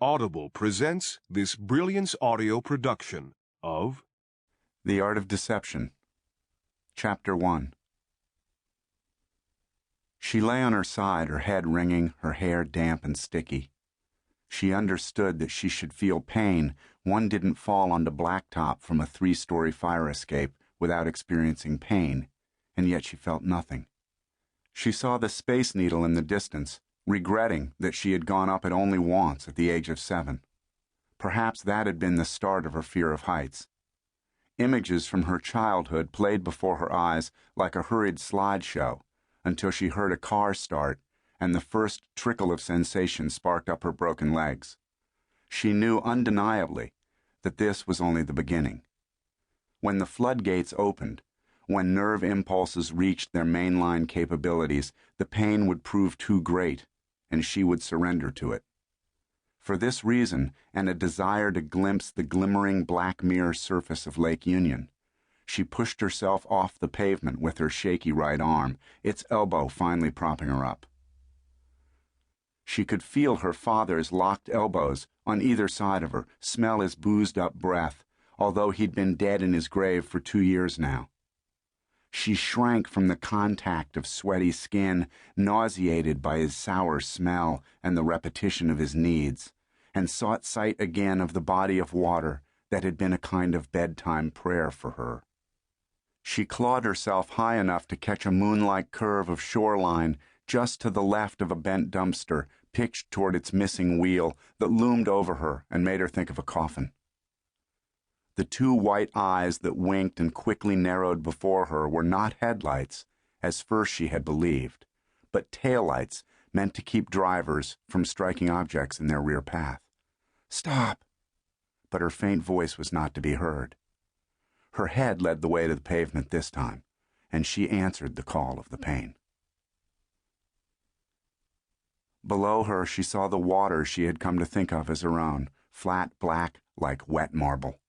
Audible presents this Brilliance audio production of The Art of Deception, Chapter 1. She lay on her side, her head ringing, her hair damp and sticky. She understood that she should feel pain. One didn't fall onto blacktop from a 3-story fire escape without experiencing pain, and yet she felt nothing. She saw the Space Needle in the distance, regretting that she had gone up it only once at the age of 7. Perhaps that had been the start of her fear of heights. Images from her childhood played before her eyes like a hurried slideshow until she heard a car start and the first trickle of sensation sparked up her broken legs. She knew undeniably that this was only the beginning. When the floodgates opened, when nerve impulses reached their mainline capabilities, the pain would prove too great, and she would surrender to it. For this reason, and a desire to glimpse the glimmering black mirror surface of Lake Union, she pushed herself off the pavement with her shaky right arm, its elbow finally propping her up. She could feel her father's locked elbows on either side of her, smell his boozed-up breath, although he'd been dead in his grave for 2 years now. She shrank from the contact of sweaty skin, nauseated by his sour smell and the repetition of his needs, and sought sight again of the body of water that had been a kind of bedtime prayer for her. She clawed herself high enough to catch a moon-like curve of shoreline just to the left of a bent dumpster pitched toward its missing wheel that loomed over her and made her think of a coffin. The 2 white eyes that winked and quickly narrowed before her were not headlights, as first she had believed, but taillights meant to keep drivers from striking objects in their rear path. "Stop!" But her faint voice was not to be heard. Her head led the way to the pavement this time, and she answered the call of the pain. Below her she saw the water she had come to think of as her own, flat black like wet marble.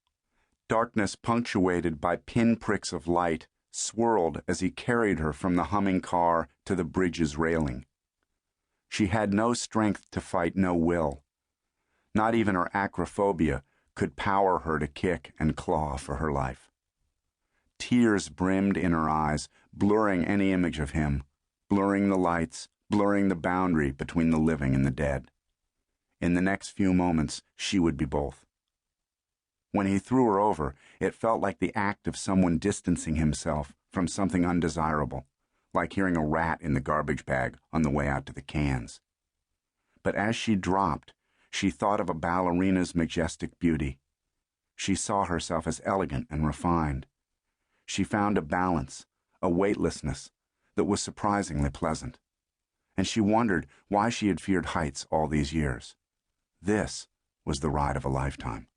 Darkness punctuated by pinpricks of light swirled as he carried her from the humming car to the bridge's railing. She had no strength to fight, no will. Not even her acrophobia could power her to kick and claw for her life. Tears brimmed in her eyes, blurring any image of him, blurring the lights, blurring the boundary between the living and the dead. In the next few moments, she would be both. When he threw her over, it felt like the act of someone distancing himself from something undesirable, like hearing a rat in the garbage bag on the way out to the cans. But as she dropped, she thought of a ballerina's majestic beauty. She saw herself as elegant and refined. She found a balance, a weightlessness, that was surprisingly pleasant. And she wondered why she had feared heights all these years. This was the ride of a lifetime.